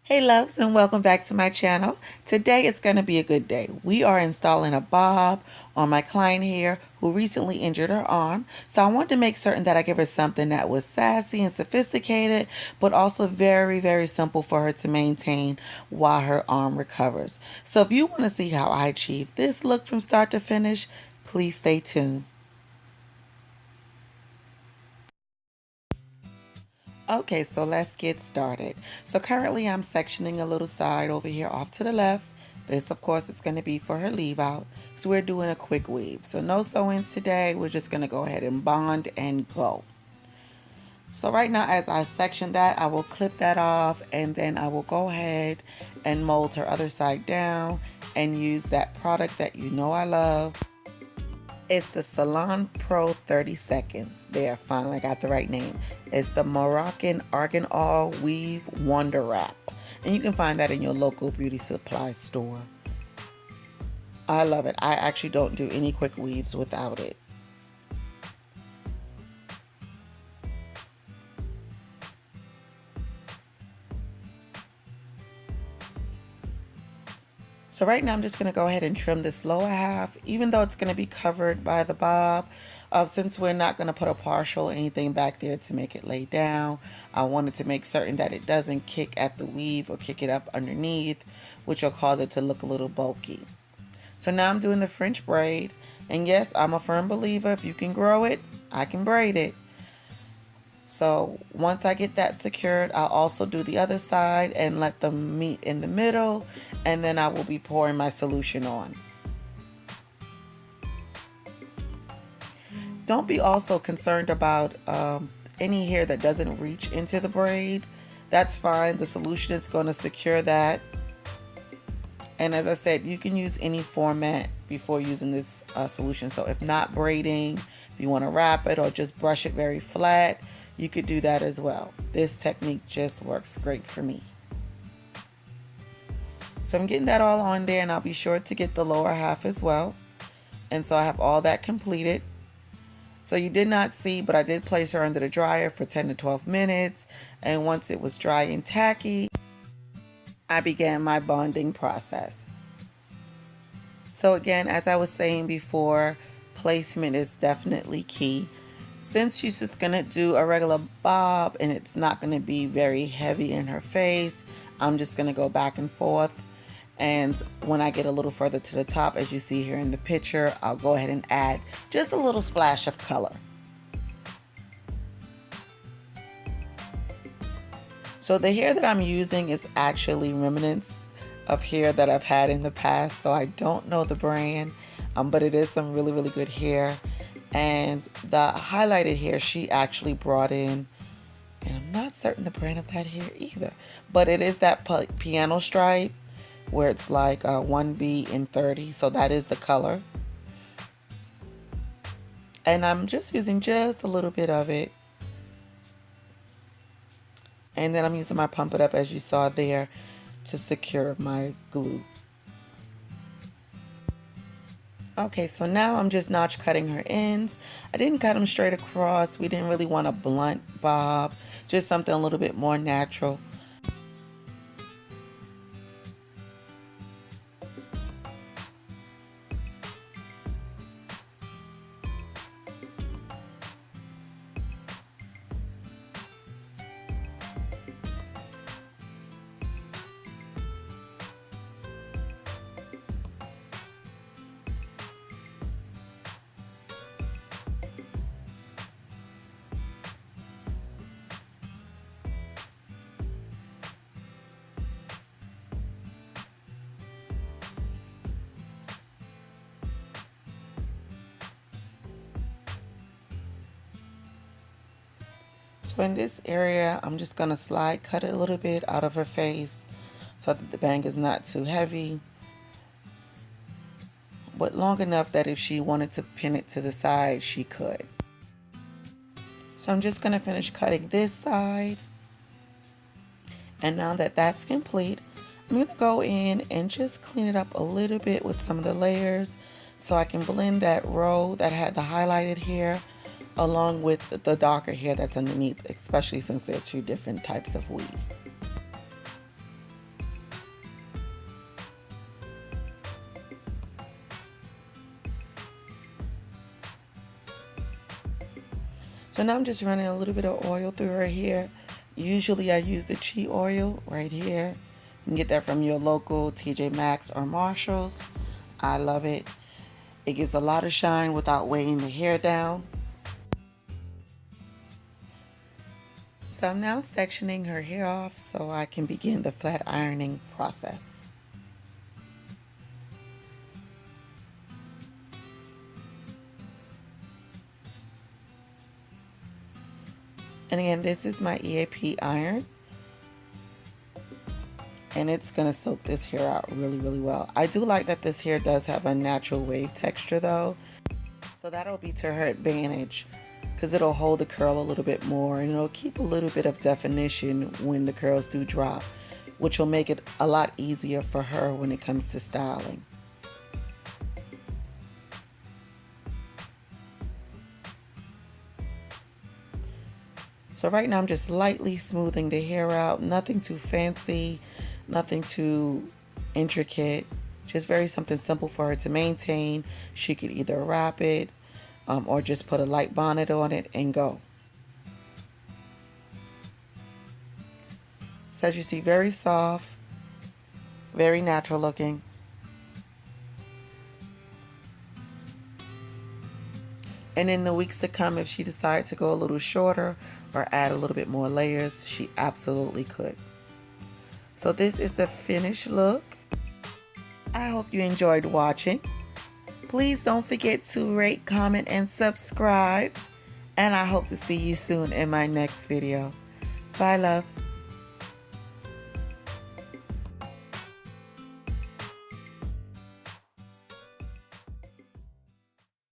Hey loves, and welcome back to my channel. Today is going to be a good day. We are installing a bob on my client here who recently injured her arm. So I wanted to make certain that I give her something that was sassy and sophisticated, but also very, very simple for her to maintain while her arm recovers. So if you want to see how I achieve this look from start to finish, please stay tuned. Okay, so let's get started. So currently I'm sectioning a little side over here off to the left. This of course is going to be for her leave out. So we're doing a quick weave. So no sew-ins today. We're just going to go ahead and bond and go. So right now as I section that, I will clip that off and then I will go ahead and mold her other side down and use that product that you know I love. It's the Salon Pro 30 Seconds. There, finally got the right name. It's the Moroccan Argan All Weave Wonder Wrap. And you can find that in your local beauty supply store. I love it. I actually don't do any quick weaves without it. So right now I'm just going to go ahead and trim this lower half, even though it's going to be covered by the bob. Since we're not going to put a partial or anything back there to make it lay down, I wanted to make certain that it doesn't kick at the weave or kick it up underneath, which will cause it to look a little bulky. So now I'm doing the French braid. And yes, I'm a firm believer, if you can grow it, I can braid it. So once I get that secured, I'll also do the other side and let them meet in the middle, and then I will be pouring my solution on. Don't be also concerned about any hair that doesn't reach into the braid. That's fine. The solution is going to secure that. And as I said, you can use any format before using this solution. So if not braiding, if you want to wrap it or just brush it very flat, you could do that as well. This technique just works great for me. So I'm getting that all on there, and I'll be sure to get the lower half as well. And so I have all that completed. So you did not see, but I did place her under the dryer for 10 to 12 minutes. And once it was dry and tacky, I began my bonding process. So again, as I was saying before, placement is definitely key. Since she's just going to do a regular bob and it's not going to be very heavy in her face, I'm just going to go back and forth. And when I get a little further to the top, as you see here in the picture, I'll go ahead and add just a little splash of color. So the hair that I'm using is actually remnants of hair that I've had in the past. So I don't know the brand, but it is some really, really good hair. And the highlighted hair she actually brought in, and I'm not certain the brand of that hair either, but it is that piano stripe where it's like 1B in 30. So that is the color. And I'm just using just a little bit of it. And then I'm using my Pump It Up, as you saw there, to secure my glue. Okay, so now I'm just notch cutting her ends. I didn't cut them straight across. We didn't really want a blunt bob, just something a little bit more natural. So in this area, I'm just going to slide cut it a little bit out of her face so that the bang is not too heavy, but long enough that if she wanted to pin it to the side, she could. So I'm just going to finish cutting this side. And now that that's complete, I'm going to go in and just clean it up a little bit with some of the layers so I can blend that row that had the highlighted hair along with the darker hair that's underneath, especially since they're two different types of weave. So now I'm just running a little bit of oil through her hair. Usually I use the Chi oil right here. You can get that from your local TJ Maxx or Marshalls. I love it. It gives a lot of shine without weighing the hair down. So I'm now sectioning her hair off so I can begin the flat ironing process. And again, this is my EAP iron. And it's going to soak this hair out really, really well. I do like that this hair does have a natural wave texture though. So that'll be to her advantage because it'll hold the curl a little bit more and it'll keep a little bit of definition when the curls do drop, which will make it a lot easier for her when it comes to styling. So right now I'm just lightly smoothing the hair out, nothing too fancy, nothing too intricate, just very something simple for her to maintain. She could either wrap it or just put a light bonnet on it and go. So as you see, very soft, very natural looking. And in the weeks to come, if she decides to go a little shorter or add a little bit more layers, she absolutely could. So this is the finished look. I hope you enjoyed watching. Please don't forget to rate, comment, and subscribe. And I hope to see you soon in my next video. Bye, loves.